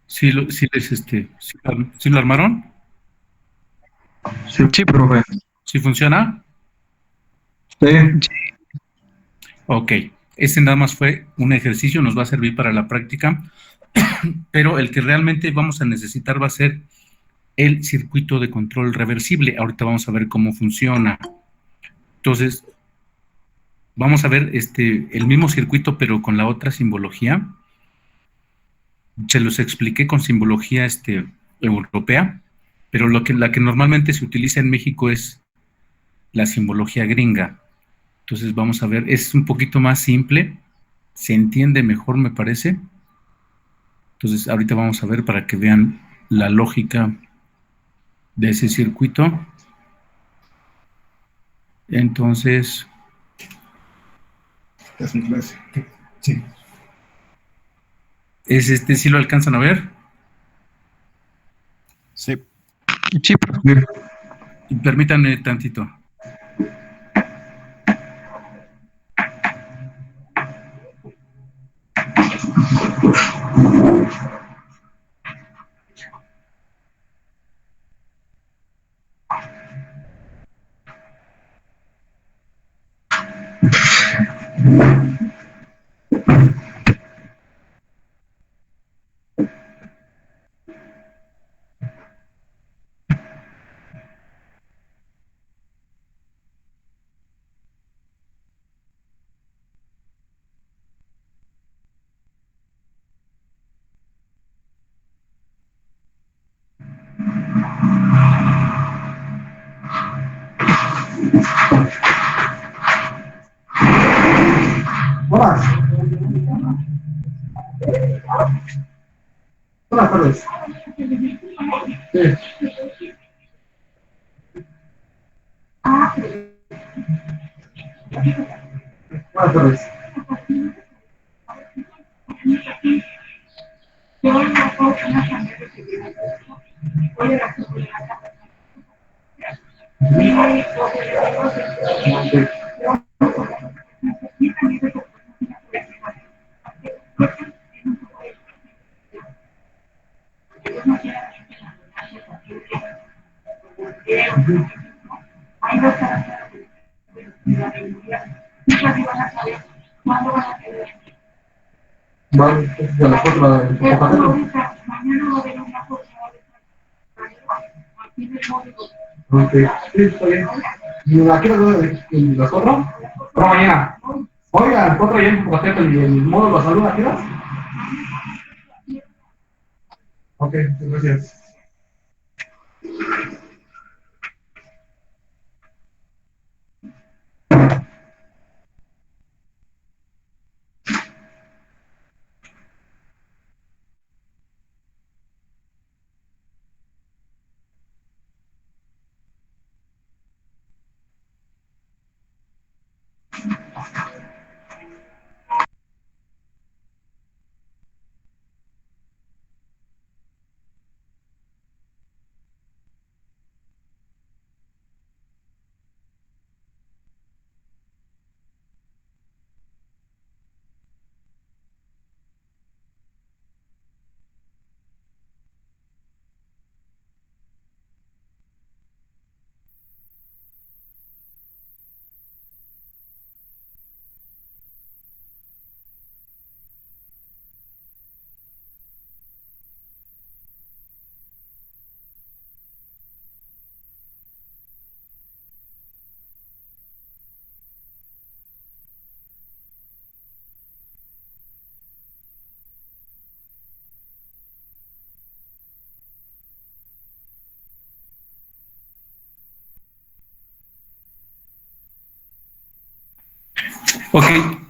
¿Sí lo armaron? Sí, sí, profe. ¿Sí funciona? Sí. Ok. Este nada más fue un ejercicio, nos va a servir para la práctica, pero el que realmente vamos a necesitar va a ser el circuito de control reversible. Ahorita vamos a ver cómo funciona. Entonces, vamos a ver el mismo circuito, pero con la otra simbología. Se los expliqué con simbología europea, pero la que normalmente se utiliza en México es la simbología gringa. Entonces vamos a ver, es un poquito más simple, se entiende mejor, me parece. Entonces ahorita vamos a ver para que vean la lógica de ese circuito. Entonces, Es mi clase. Sí. ¿sí lo alcanzan a ver? Sí. Sí, profe. Y permítanme tantito. Buenas. Buenas tardes. Sí. Buenas tardes. Vale, entonces a las 4 Ok, sí, está bien. ¿Y a qué hora las 4? Por la mañana. Oiga, a las 4 ya en Paquete y el módulo de salud, ¿a qué horas? Ok, gracias. Ok,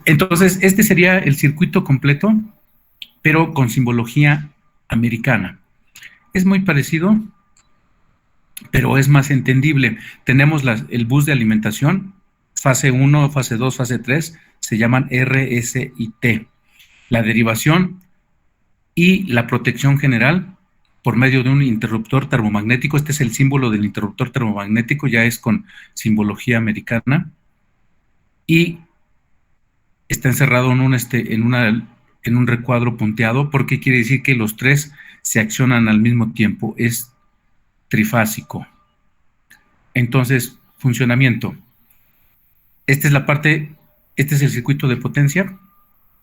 entonces este sería el circuito completo, pero con simbología americana. Es muy parecido, pero es más entendible. Tenemos el bus de alimentación, fase 1, fase 2, fase 3, se llaman R, S y T. La derivación y la protección general por medio de un interruptor termomagnético. Este es el símbolo del interruptor termomagnético, ya es con simbología americana. Y está encerrado en una en un recuadro punteado porque quiere decir que los tres se accionan al mismo tiempo. Es trifásico. Entonces, funcionamiento. Esta es la parte, este es el circuito de potencia,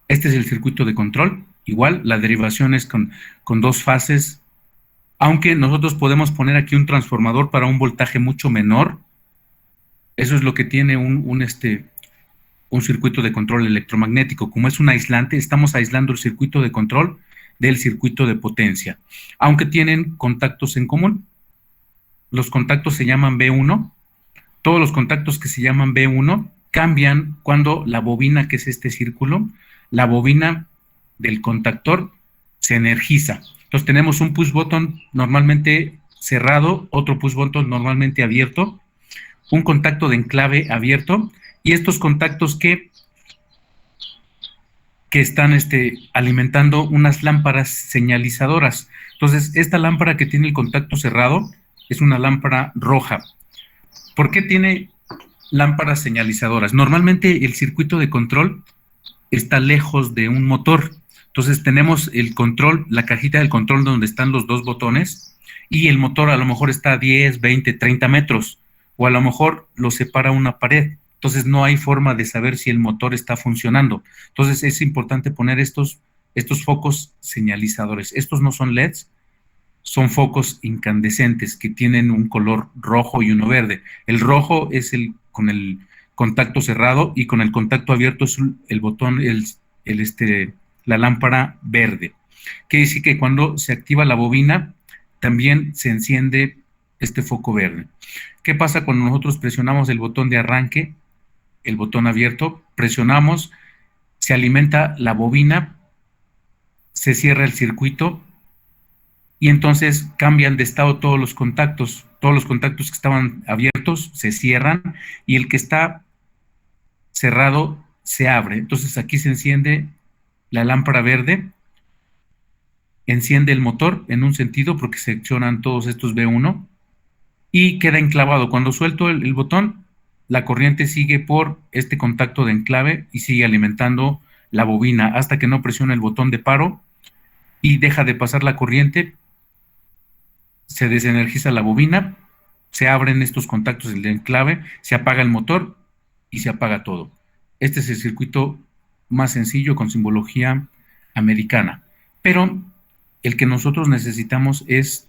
este es el circuito de control. Igual, la derivación es con dos fases, aunque nosotros podemos poner aquí un transformador para un voltaje mucho menor. Eso es lo que tiene un circuito de control electromagnético. Como es un aislante, estamos aislando el circuito de control del circuito de potencia, aunque tienen contactos en común. Los contactos se llaman B1. Todos los contactos que se llaman B1 cambian cuando la bobina, que es este círculo, la bobina del contactor se energiza. Entonces tenemos un push button normalmente cerrado, otro push button normalmente abierto, un contacto de enclave abierto, y estos contactos que están alimentando unas lámparas señalizadoras. Entonces, esta lámpara que tiene el contacto cerrado es una lámpara roja. ¿Por qué tiene lámparas señalizadoras? Normalmente el circuito de control está lejos de un motor. Entonces tenemos el control, la cajita del control donde están los dos botones, y el motor a lo mejor está a 10, 20, 30 metros, o a lo mejor lo separa una pared. Entonces no hay forma de saber si el motor está funcionando. Entonces es importante poner estos focos señalizadores. Estos no son LEDs, son focos incandescentes que tienen un color rojo y uno verde. El rojo es con el contacto cerrado, y con el contacto abierto es el botón, la lámpara verde. Quiere decir que cuando se activa la bobina, también se enciende este foco verde. ¿Qué pasa cuando nosotros presionamos el botón de arranque, el botón abierto? Presionamos, se alimenta la bobina, se cierra el circuito, y entonces cambian de estado todos los contactos que estaban abiertos se cierran, y el que está cerrado se abre. Entonces aquí se enciende la lámpara verde, enciende el motor en un sentido porque se accionan todos estos B1 y queda enclavado. Cuando suelto el botón, la corriente sigue por este contacto de enclave y sigue alimentando la bobina hasta que no presiona el botón de paro y deja de pasar la corriente. Se desenergiza la bobina, se abren estos contactos del enclave, se apaga el motor y se apaga todo. Este es el circuito más sencillo con simbología americana. Pero el que nosotros necesitamos es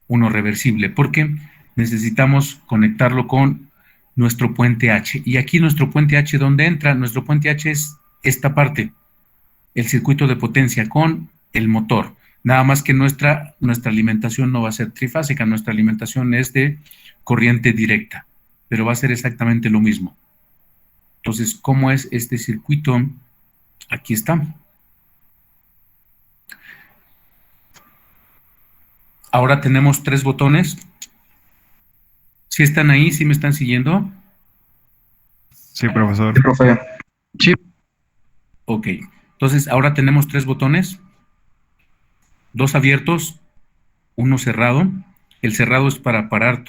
uno reversible, porque necesitamos conectarlo con nuestro puente H. Y aquí nuestro puente H, ¿dónde entra? Nuestro puente H es esta parte, el circuito de potencia con el motor. Nada más que nuestra alimentación no va a ser trifásica, nuestra alimentación es de corriente directa, pero va a ser exactamente lo mismo. Entonces, ¿cómo es este circuito? Aquí está. Ahora tenemos 3 botones. ¿Sí están ahí? ¿Sí me están siguiendo? Sí, profesor. Sí, profe. Sí. Ok. Entonces, ahora tenemos 3 botones. 2 abiertos, 1 cerrado. El cerrado es para parar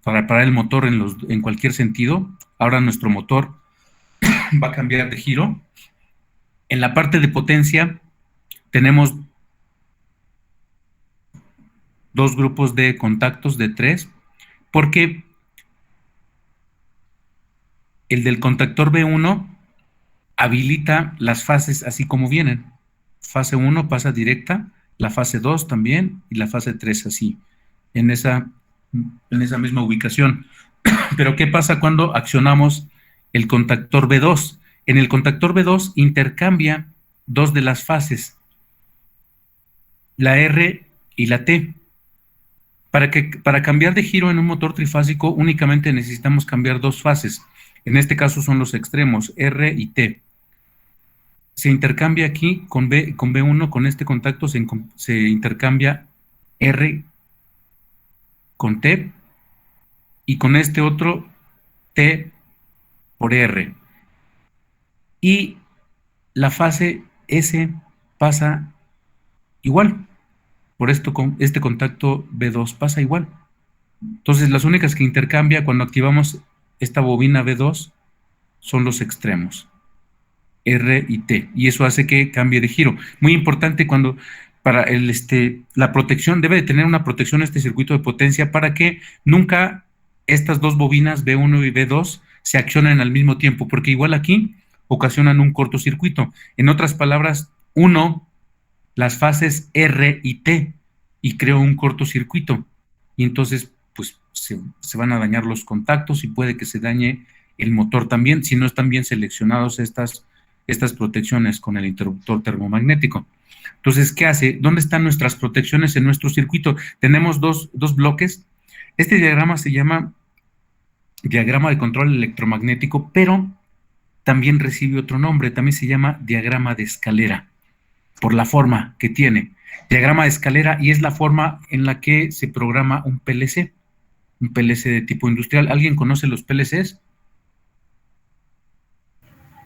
para parar el motor en cualquier sentido. Ahora nuestro motor va a cambiar de giro. En la parte de potencia tenemos 2 grupos de contactos de 3, porque el del contactor B1 habilita las fases así como vienen. Fase 1 pasa directa, la fase 2 también, y la fase 3 así, en esa misma ubicación. Pero ¿qué pasa cuando accionamos el contactor B2? En el contactor B2 intercambia 2 de las la R y la T. Para cambiar de giro en un motor trifásico únicamente necesitamos cambiar 2 fases. En este caso son los extremos, R y T. Se intercambia aquí con B1, con este contacto se intercambia R con T, y con este otro T por R. Y la fase S pasa igual. Por esto, con este contacto B2 pasa igual. Entonces, las únicas que intercambia cuando activamos esta bobina B2 son los extremos. R y T, y eso hace que cambie de giro. Muy importante cuando para la protección, debe de tener una protección este circuito de potencia para que nunca estas dos bobinas B1 y B2 se accionen al mismo tiempo, porque igual aquí ocasionan un cortocircuito. En otras palabras, uno, las fases R y T, y creo un cortocircuito, y entonces pues se van a dañar los contactos y puede que se dañe el motor también, si no están bien seleccionados estas protecciones con el interruptor termomagnético. Entonces, ¿qué hace? ¿Dónde están nuestras protecciones en nuestro circuito? Tenemos dos bloques. Este diagrama se llama diagrama de control electromagnético, pero también recibe otro nombre, también se llama diagrama de escalera, por la forma que tiene. Diagrama de escalera, y es la forma en la que se programa un PLC de tipo industrial. ¿Alguien conoce los PLCs?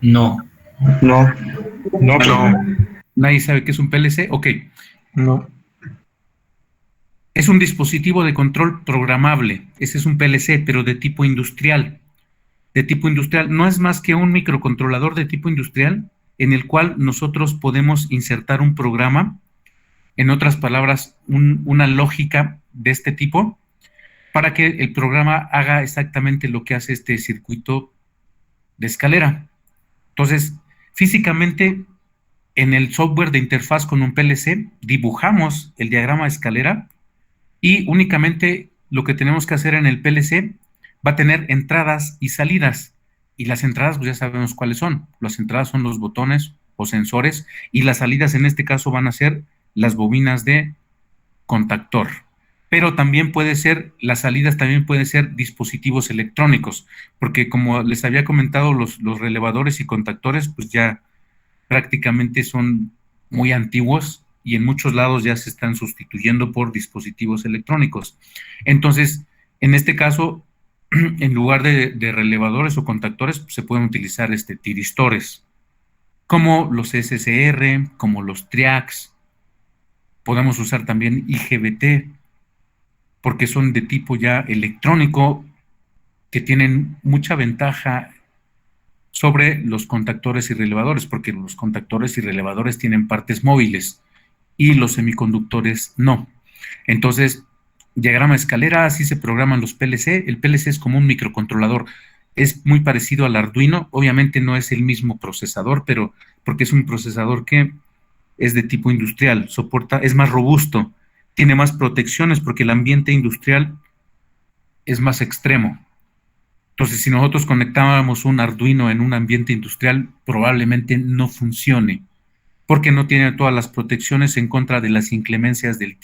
No. No. No, ¿Nadie sabe qué es un PLC? Ok. No. Es un dispositivo de control programable. Ese es un PLC, pero de tipo industrial. De tipo industrial. No es más que un microcontrolador de tipo industrial en el cual nosotros podemos insertar un programa, en otras palabras, una lógica de este tipo, para que el programa haga exactamente lo que hace este circuito de escalera. Entonces, físicamente, en el software de interfaz con un PLC, dibujamos el diagrama de escalera y únicamente lo que tenemos que hacer en el PLC va a tener entradas y salidas. Y las entradas, pues ya sabemos cuáles son. Las entradas son los botones o sensores, y las salidas en este caso van a ser las bobinas de contactor. Pero también las salidas también pueden ser dispositivos electrónicos, porque como les había comentado, los relevadores y contactores, pues ya prácticamente son muy antiguos y en muchos lados ya se están sustituyendo por dispositivos electrónicos. Entonces, en este caso, en lugar de relevadores o contactores, pues se pueden utilizar tiristores, como los SSR, como los triacs. Podemos usar también IGBT, porque son de tipo ya electrónico, que tienen mucha ventaja sobre los contactores y relevadores, porque los contactores y relevadores tienen partes móviles y los semiconductores no. Entonces, diagrama de escalera, así se programan los PLC. El PLC es como un microcontrolador, es muy parecido al Arduino, obviamente no es el mismo procesador, pero porque es un procesador que es de tipo industrial, es más robusto, tiene más protecciones porque el ambiente industrial es más extremo. Entonces, si nosotros conectábamos un Arduino en un ambiente industrial, probablemente no funcione, porque no tiene todas las protecciones en contra de las inclemencias de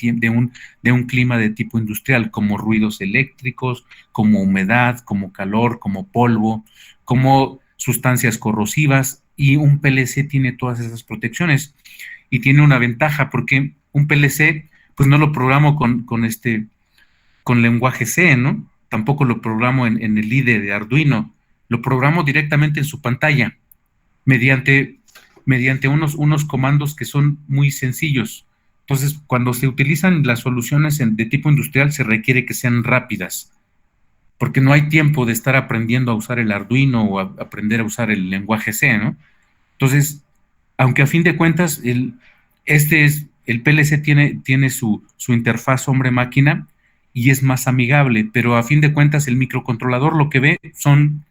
un clima de tipo industrial, como ruidos eléctricos, como humedad, como calor, como polvo, como sustancias corrosivas, y un PLC tiene todas esas protecciones. Y tiene una ventaja, porque un PLC, pues no lo programo con lenguaje C, ¿no? Tampoco lo programo en el IDE de Arduino, lo programo directamente en su pantalla, mediante unos comandos que son muy sencillos. Entonces, cuando se utilizan las soluciones de tipo industrial, se requiere que sean rápidas, porque no hay tiempo de estar aprendiendo a usar el Arduino o aprender a usar el lenguaje C, ¿no? Entonces, aunque a fin de cuentas, el PLC tiene su interfaz hombre-máquina y es más amigable, pero a fin de cuentas el microcontrolador lo que ve son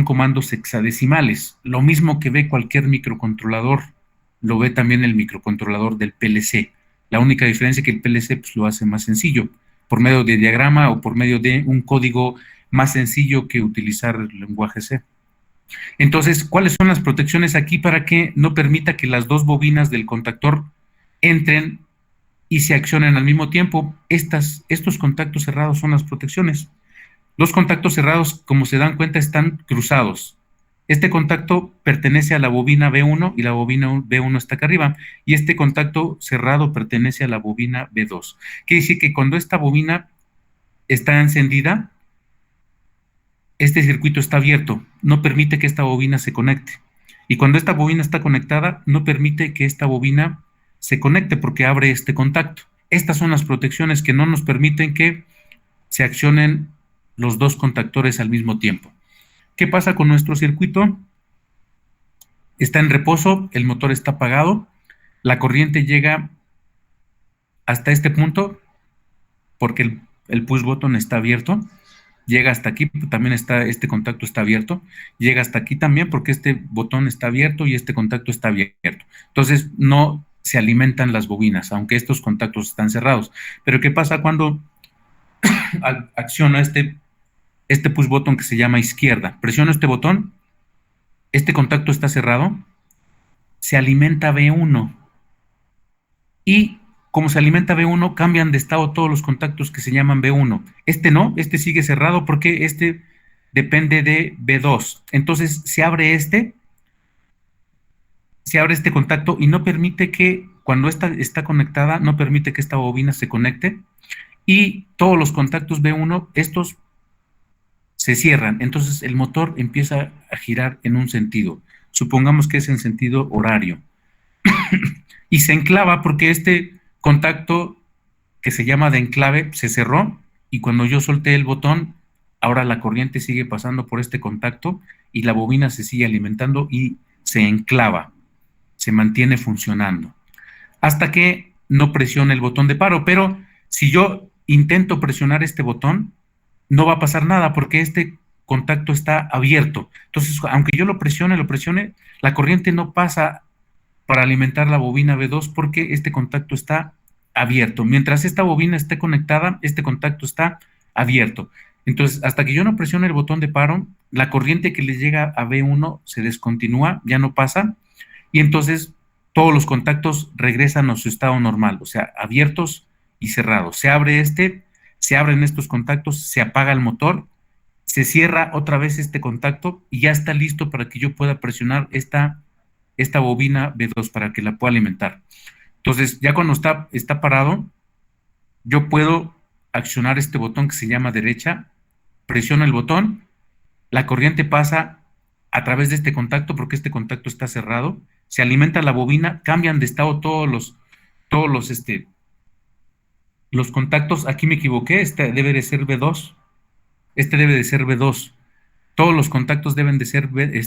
comandos hexadecimales. Lo mismo que ve cualquier microcontrolador, lo ve también el microcontrolador del PLC. La única diferencia es que el PLC pues, lo hace más sencillo, por medio de diagrama o por medio de un código más sencillo que utilizar el lenguaje C. Entonces, ¿cuáles son las protecciones aquí para que no permita que las dos bobinas del contactor entren y se accionen al mismo tiempo? Estos contactos cerrados son las protecciones. Los contactos cerrados, como se dan cuenta, están cruzados. Este contacto pertenece a la bobina B1 y la bobina B1 está acá arriba, y este contacto cerrado pertenece a la bobina B2. Quiere decir que cuando esta bobina está encendida, este circuito está abierto, no permite que esta bobina se conecte. Y cuando esta bobina está conectada, no permite que esta bobina se conecte porque abre este contacto. Estas son las protecciones que no nos permiten que se accionen los dos contactores al mismo tiempo. ¿Qué pasa con nuestro circuito? está en reposo, el motor está apagado, la corriente llega hasta este punto porque el push button está abierto, llega hasta aquí, también este contacto está abierto, llega hasta aquí también porque este botón está abierto y este contacto está abierto. Entonces no se alimentan las bobinas, aunque estos contactos están cerrados. Pero ¿qué pasa cuando acciono este push button que se llama izquierda? Presiono este botón, este contacto está cerrado, se alimenta B1 y como se alimenta B1, cambian de estado todos los contactos que se llaman B1. Este no, este sigue cerrado porque este depende de B2. Entonces se abre este contacto y no permite que, cuando esta está conectada, no permite que esta bobina se conecte y todos los contactos B1, estos se cierran. Entonces el motor empieza a girar en un sentido. Supongamos que es en sentido horario. Y se enclava porque este contacto que se llama de enclave se cerró y cuando yo solté el botón, ahora la corriente sigue pasando por este contacto y la bobina se sigue alimentando y se enclava, se mantiene funcionando hasta que no presione el botón de paro. Pero si yo intento presionar este botón, no va a pasar nada porque este contacto está abierto. Entonces, aunque yo lo presione, la corriente no pasa para alimentar la bobina B2 porque este contacto está abierto. Mientras esta bobina esté conectada, este contacto está abierto. Entonces, hasta que yo no presione el botón de paro, la corriente que le llega a B1 se descontinúa, ya no pasa, y entonces todos los contactos regresan a su estado normal, o sea, abiertos y cerrados. Se abren estos contactos, se apaga el motor, se cierra otra vez este contacto y ya está listo para que yo pueda presionar esta bobina B2 para que la pueda alimentar. Entonces, ya cuando está parado, yo puedo accionar este botón que se llama derecha, presiono el botón, la corriente pasa a través de este contacto porque este contacto está cerrado, se alimenta la bobina, cambian de estado todos los contactos. Aquí me equivoqué, este debe de ser B2, este debe de ser B2, todos los contactos deben de ser debe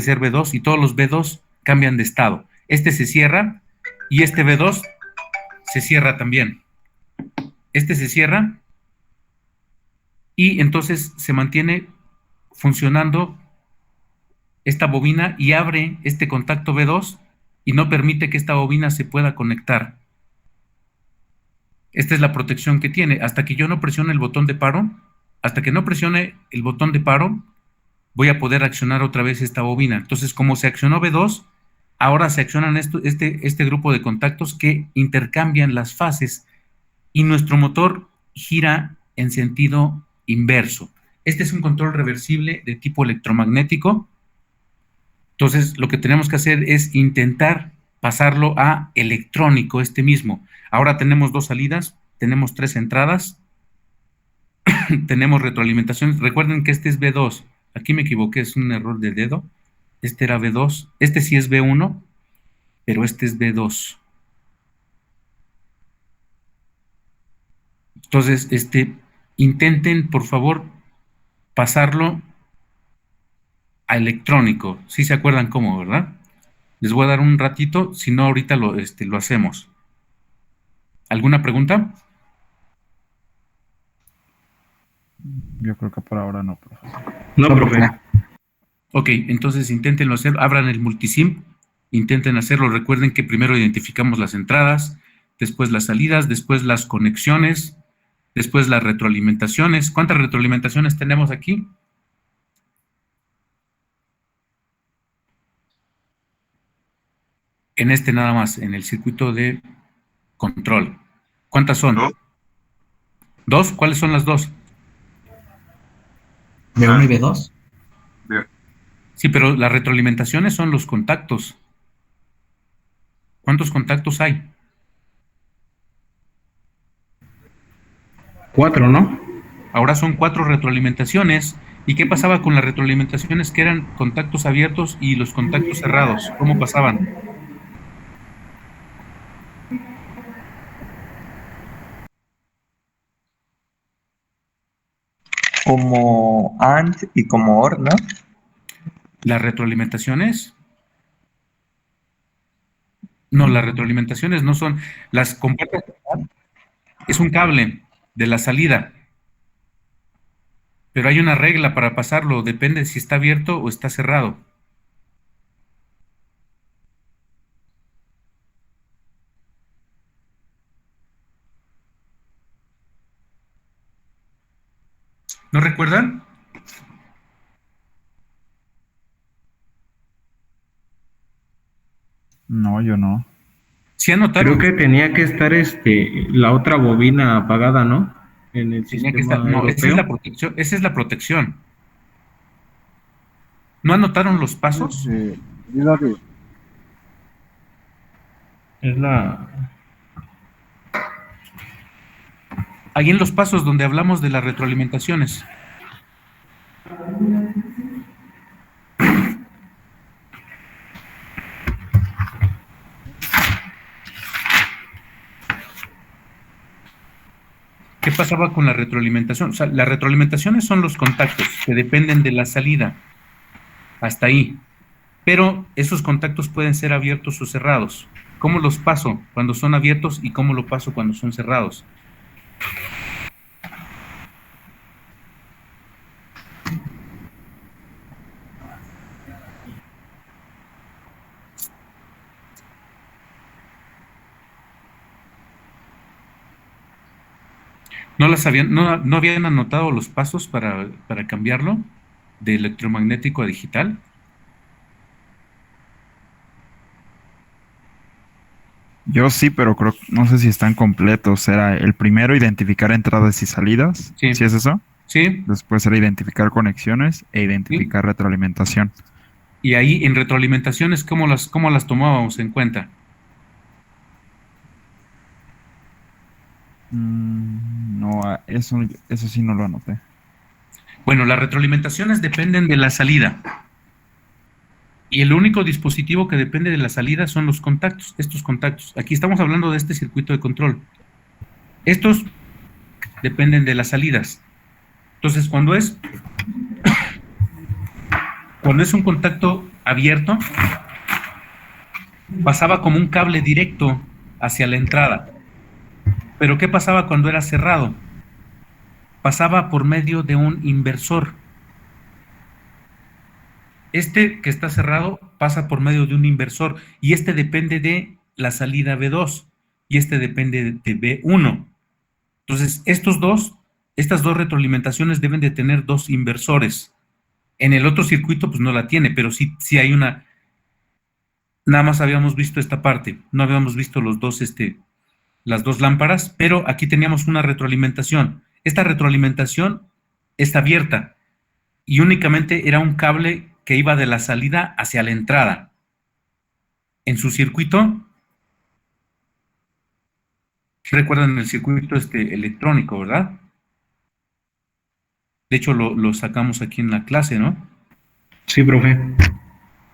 ser B2 y todos los B2 cambian de estado. Este se cierra y este B2 se cierra también. Este se cierra y entonces se mantiene funcionando esta bobina y abre este contacto B2 y no permite que esta bobina se pueda conectar. Esta es la protección que tiene. Hasta que yo no presione el botón de paro, voy a poder accionar otra vez esta bobina. Entonces, como se accionó B2, ahora se accionan este grupo de contactos que intercambian las fases y nuestro motor gira en sentido inverso. Este es un control reversible de tipo electromagnético. Entonces, lo que tenemos que hacer es intentar pasarlo a electrónico, este mismo. Ahora tenemos dos salidas, tenemos tres entradas, tenemos retroalimentación. Recuerden que este es B2. Aquí me equivoqué, es un error de dedo. Este era B2. Este sí es B1, pero este es B2. Entonces, intenten, por favor, pasarlo a electrónico. Sí se acuerdan cómo, ¿verdad? Les voy a dar un ratito, si no ahorita lo hacemos. ¿Alguna pregunta? Yo creo que por ahora no, profesor. No, profe. Ok, entonces inténtenlo hacer, abran el multisim, intenten hacerlo. Recuerden que primero identificamos las entradas, después las salidas, después las conexiones, después las retroalimentaciones. ¿Cuántas retroalimentaciones tenemos aquí? En nada más, en el circuito de control. ¿Cuántas son? ¿Dos? ¿Cuáles son las dos? ¿B1 y B2? Sí, pero las retroalimentaciones son los contactos. ¿Cuántos contactos hay? 4, ¿no? Ahora son 4 retroalimentaciones. ¿Y qué pasaba con las retroalimentaciones que eran contactos abiertos y los contactos cerrados? ¿Cómo pasaban? Como AND y como OR, ¿no? Las retroalimentaciones, no, las retroalimentaciones no son, las compuertas, es un cable de la salida, pero hay una regla para pasarlo, depende si está abierto o está cerrado. ¿No recuerdan? No, yo no. ¿Sí anotaron? Creo que tenía que estar la otra bobina apagada, ¿no? En el Tenía que estar, sistema no, esa es la europeo. protección, esa es la protección. ¿No anotaron los pasos? Es la... Ahí en los pasos donde hablamos de las retroalimentaciones. ¿Qué pasaba con la retroalimentación? O sea, las retroalimentaciones son los contactos que dependen de la salida. Hasta ahí. Pero esos contactos pueden ser abiertos o cerrados. ¿Cómo los paso cuando son abiertos y cómo lo paso cuando son cerrados? ¿No habían anotado los pasos para cambiarlo de electromagnético a digital? Yo sí, pero creo, no sé si están completos. Era el primero, identificar entradas y salidas. Sí. ¿Sí es eso? Sí, Después era identificar conexiones e sí. identificar retroalimentación. Y ahí en retroalimentaciones, cómo las tomábamos en cuenta? No, eso sí no lo anoté. Bueno, las retroalimentaciones dependen de la salida. Y el único dispositivo que depende de la salida son los contactos, estos contactos. Aquí estamos hablando de este circuito de control. Estos dependen de las salidas. Entonces, cuando es un contacto abierto, pasaba como un cable directo hacia la entrada. Pero ¿qué pasaba cuando era cerrado? Pasaba por medio de un inversor. Este que está cerrado pasa por medio de un inversor y este depende de la salida B2 y este depende de B1. Entonces, estas dos retroalimentaciones deben de tener dos inversores. En el otro circuito, pues no la tiene, pero sí hay una. Nada más habíamos visto esta parte, no habíamos visto las dos lámparas, pero aquí teníamos una retroalimentación. Esta retroalimentación está abierta y únicamente era un cable que iba de la salida hacia la entrada. En su circuito, recuerdan el circuito electrónico, ¿verdad? De hecho, lo sacamos aquí en la clase, ¿no? Sí, profe.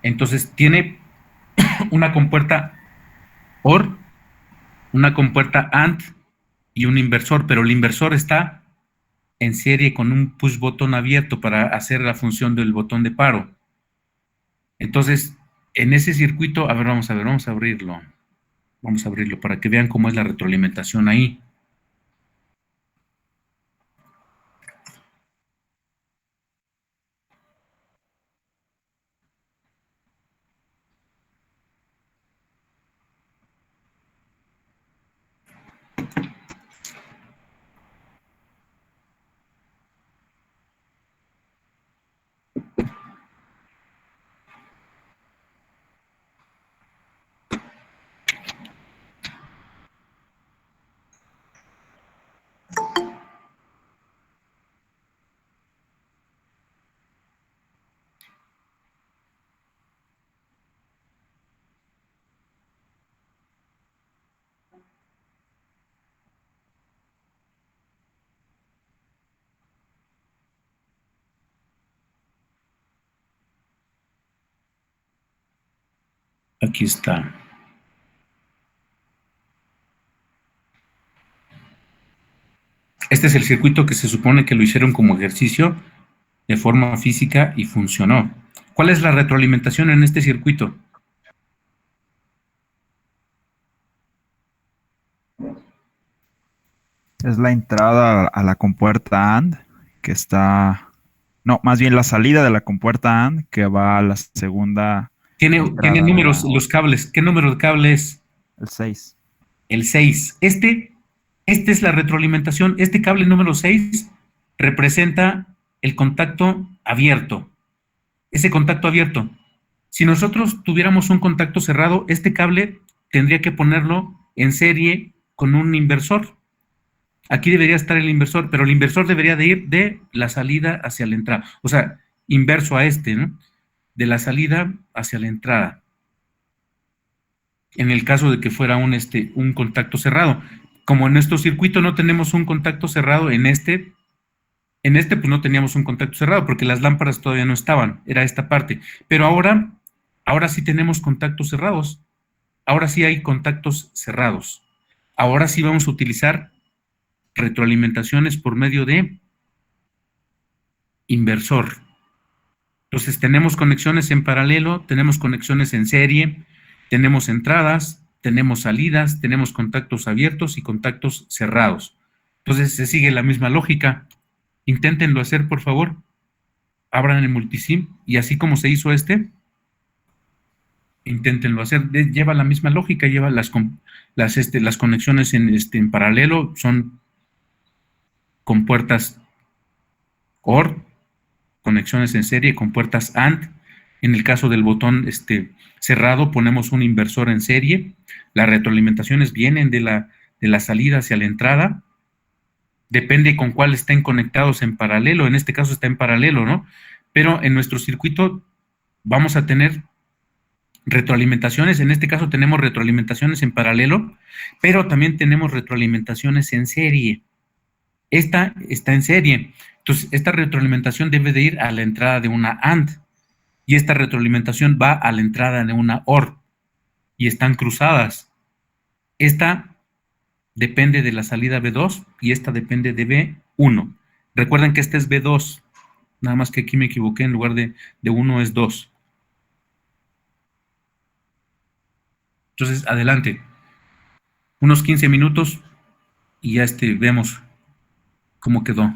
Entonces, tiene una compuerta OR, una compuerta AND y un inversor, pero el inversor está en serie con un push botón abierto para hacer la función del botón de paro. Entonces, en ese circuito, a ver, vamos a abrirlo. Vamos a abrirlo para que vean cómo es la retroalimentación ahí. Aquí está. Este es el circuito que se supone que lo hicieron como ejercicio de forma física y funcionó. ¿Cuál es la retroalimentación en este circuito? Es la entrada a la compuerta AND que está... No, más bien la salida de la compuerta AND que va a la segunda Tiene entrada de números la los OR. cables. ¿Qué número de cable es? El 6. El 6. Este es la retroalimentación. Este cable número 6 representa el contacto abierto. Ese contacto abierto. Si nosotros tuviéramos un contacto cerrado, este cable tendría que ponerlo en serie con un inversor. Aquí debería estar el inversor, pero el inversor debería de ir de la salida hacia la entrada. O sea, inverso a este, ¿no? De la salida hacia la entrada. En el caso de que fuera un contacto cerrado. Como en nuestro circuito no tenemos un contacto cerrado, en este pues no teníamos un contacto cerrado porque las lámparas todavía no estaban, era esta parte. Pero ahora sí tenemos contactos cerrados. Ahora sí hay contactos cerrados. Ahora sí vamos a utilizar retroalimentaciones por medio de inversor. Entonces tenemos conexiones en paralelo, tenemos conexiones en serie, tenemos entradas, tenemos salidas, tenemos contactos abiertos y contactos cerrados. Entonces se sigue la misma lógica. Inténtenlo hacer, por favor. Abran el multisim y así como se hizo inténtenlo hacer. Lleva la misma lógica, lleva las conexiones en paralelo, son con puertas OR, conexiones en serie con puertas AND. En el caso del botón cerrado, ponemos un inversor en serie. Las retroalimentaciones vienen de la salida hacia la entrada. Depende con cuál estén conectados en paralelo. En este caso está en paralelo, ¿no? Pero en nuestro circuito vamos a tener retroalimentaciones. En este caso tenemos retroalimentaciones en paralelo, pero también tenemos retroalimentaciones en serie. Esta está en serie. Entonces, esta retroalimentación debe de ir a la entrada de una AND y esta retroalimentación va a la entrada de una OR y están cruzadas. Esta depende de la salida B2 y esta depende de B1. Recuerden que este es B2, nada más que aquí me equivoqué, en lugar de 1 es 2. Entonces, adelante. Unos 15 minutos y ya vemos cómo quedó.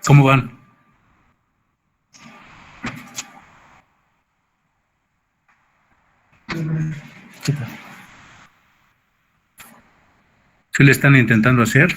¿Cómo van? ¿Sí le están intentando hacer?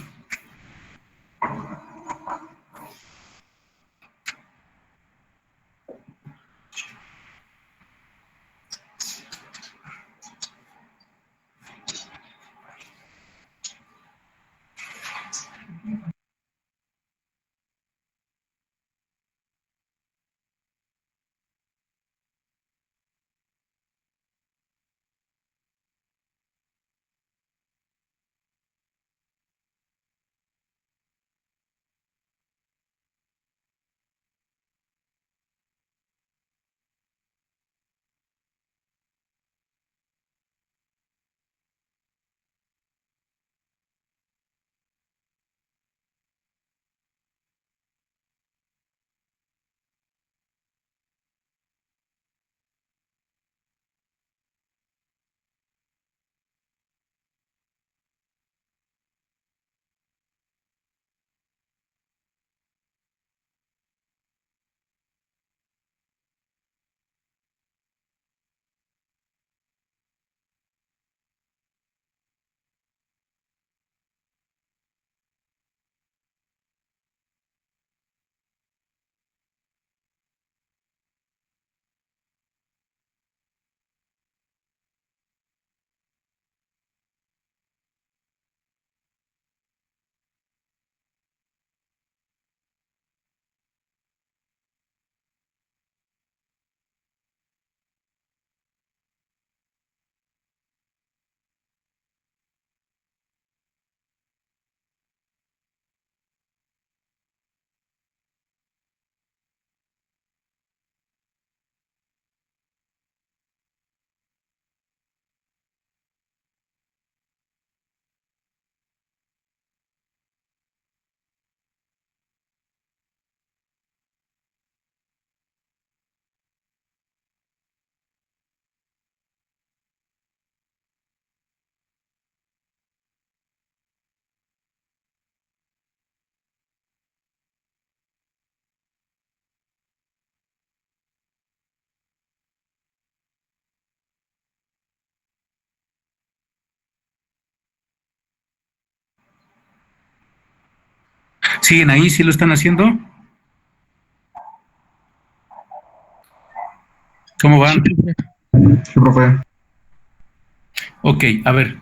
¿Siguen ahí? ¿Sí lo están haciendo? ¿Cómo van? Sí, profe. Ok, a ver.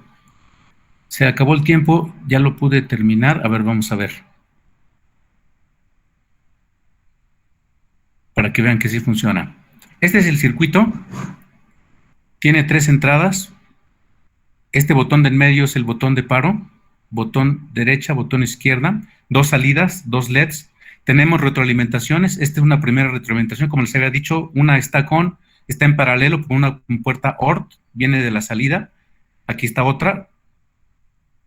Se acabó el tiempo, ya lo pude terminar. A ver, vamos a ver. Para que vean que sí funciona. Este es el circuito. Tiene 3 entradas. Este botón del medio es el botón de paro. Botón derecha, botón izquierda. 2 salidas, 2 LEDs. Tenemos retroalimentaciones. Esta es una primera retroalimentación. Como les había dicho, una está en paralelo con una puerta OR. Viene de la salida. Aquí está otra,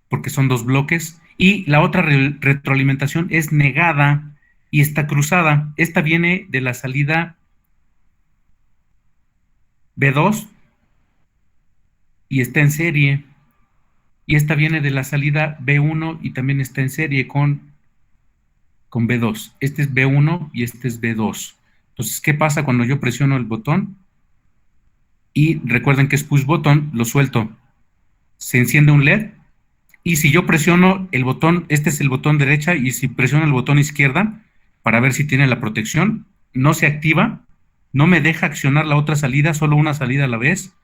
porque son 2 bloques. Y la otra retroalimentación es negada y está cruzada. Esta viene de la salida B2 y está en serie. Y esta viene de la salida B1 y también está en serie con B2. Este es B1 y este es B2. Entonces, ¿qué pasa cuando yo presiono el botón? Y recuerden que es push button, lo suelto. Se enciende un LED. Y si yo presiono el botón, este es el botón derecha, y si presiono el botón izquierda, para ver si tiene la protección, no se activa, no me deja accionar la otra salida, solo una salida a la vez,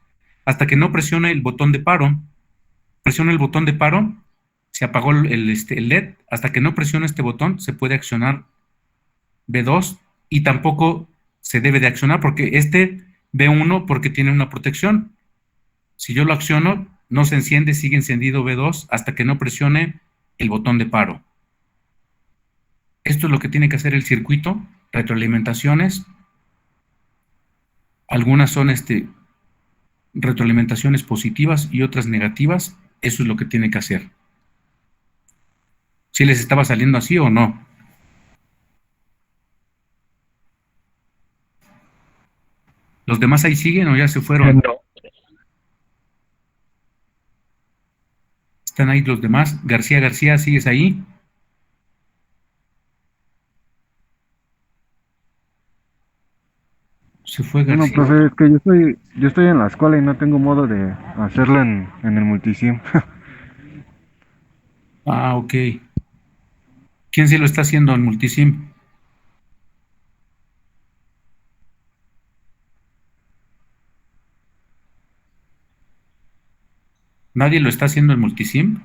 hasta que no presione el botón de paro. Presiona el botón de paro, se apagó el LED, hasta que no presione este botón, se puede accionar B2 y tampoco se debe de accionar porque este B1 porque tiene una protección. Si yo lo acciono, no se enciende, sigue encendido B2 hasta que no presione el botón de paro. Esto es lo que tiene que hacer el circuito, retroalimentaciones. Algunas son retroalimentaciones positivas y otras negativas. Eso es lo que tiene que hacer. ¿Si les estaba saliendo así o no? ¿Los demás ahí siguen o ya se fueron? No. ¿Están ahí los demás? García, ¿sigues ahí? Se fue Bueno, García. profe, es que yo estoy en la escuela y no tengo modo de hacerlo en el multisim. Ah, ok. ¿Quién sí lo está haciendo en Multisim? ¿Nadie lo está haciendo en Multisim?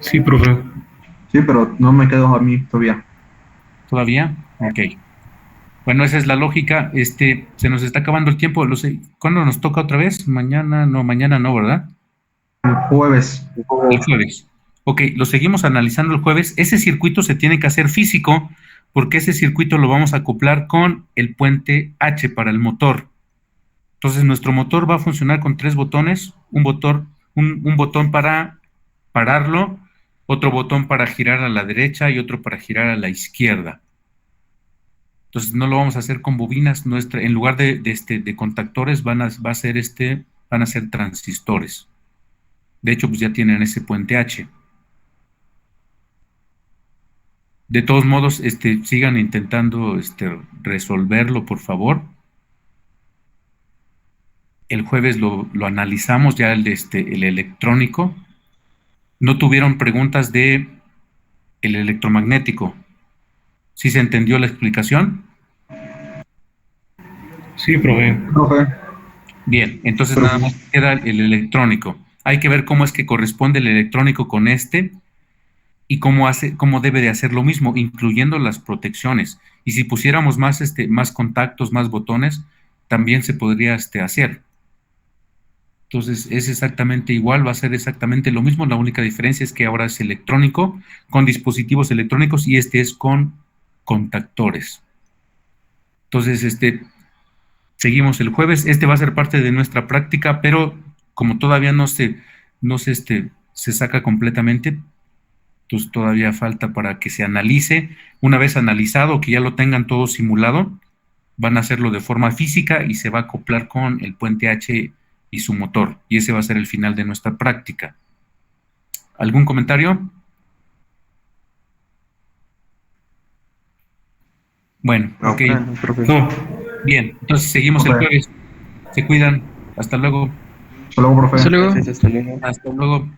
Sí, profe. Sí, pero no me quedo a mí todavía. ¿Todavía? Ok. Bueno, esa es la lógica. Se nos está acabando el tiempo. ¿Cuándo nos toca otra vez? Mañana no, ¿verdad? El jueves. El jueves. Ok, lo seguimos analizando el jueves. Ese circuito se tiene que hacer físico porque ese circuito lo vamos a acoplar con el puente H para el motor. Entonces, nuestro motor va a funcionar con 3 botones, un botón para pararlo, otro botón para girar a la derecha y otro para girar a la izquierda. Entonces, no lo vamos a hacer con bobinas, en lugar de contactores van a ser transistores. De hecho, pues ya tienen ese puente H. De todos modos, sigan intentando resolverlo, por favor. El jueves lo analizamos ya el electrónico. No tuvieron preguntas de el electromagnético. ¿Sí se entendió la explicación? Sí, profe. Profe. Bien, entonces Pero nada más queda el electrónico. Hay que ver cómo es que corresponde el electrónico con y cómo debe de hacer lo mismo, incluyendo las protecciones. Y si pusiéramos más contactos, más botones, también se podría hacer. Entonces es exactamente igual, va a ser exactamente lo mismo. La única diferencia es que ahora es electrónico, con dispositivos electrónicos, y este es con contactores. Entonces, seguimos el jueves. Este va a ser parte de nuestra práctica, pero como todavía se saca completamente, entonces todavía falta para que se analice. Una vez analizado, que ya lo tengan todo simulado, van a hacerlo de forma física y se va a acoplar con el puente H y su motor. Y ese va a ser el final de nuestra práctica. ¿Algún comentario? Bueno, ok. No. Bien, entonces seguimos el jueves. Se cuidan. Hasta luego. hasta luego, profe. Hasta luego. Hasta luego.